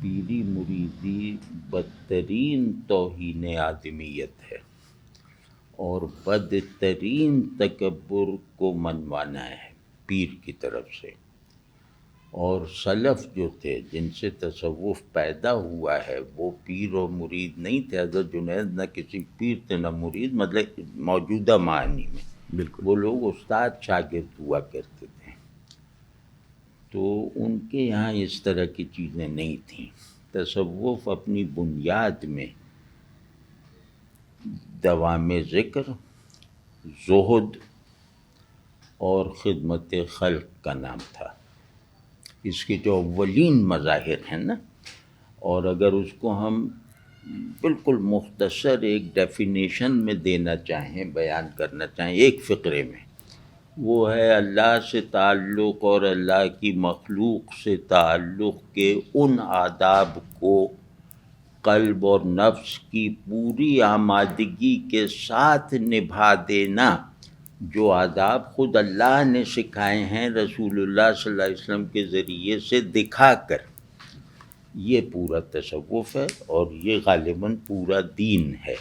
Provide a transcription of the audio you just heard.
پیری مریدی بدترین توہین آدمیت ہے اور بدترین تکبر کو منوانا ہے پیر کی طرف سے. اور سلف جو تھے جن سے تصوف پیدا ہوا ہے وہ پیر و مرید نہیں تھے. حضرت جنید نہ کسی پیر تھے نہ مرید، مطلب موجودہ معنی میں بالکل وہ لوگ استاد شاگرد ہوا کرتے تھے. تو ان کے یہاں اس طرح کی چیزیں نہیں تھیں. تصوف اپنی بنیاد میں دوام ذکر، زہد اور خدمت خلق کا نام تھا. اس کے جو اولین مظاہر ہیں نا، اور اگر اس کو ہم بالکل مختصر ایک ڈیفینیشن میں دینا چاہیں، بیان کرنا چاہیں ایک فقرے میں، وہ ہے اللہ سے تعلق اور اللہ کی مخلوق سے تعلق کے ان آداب کو قلب اور نفس کی پوری آمادگی کے ساتھ نبھا دینا جو آداب خود اللہ نے سکھائے ہیں رسول اللہ صلی اللہ علیہ وسلم کے ذریعے سے دکھا کر. یہ پورا تصوف ہے اور یہ غالباً پورا دین ہے.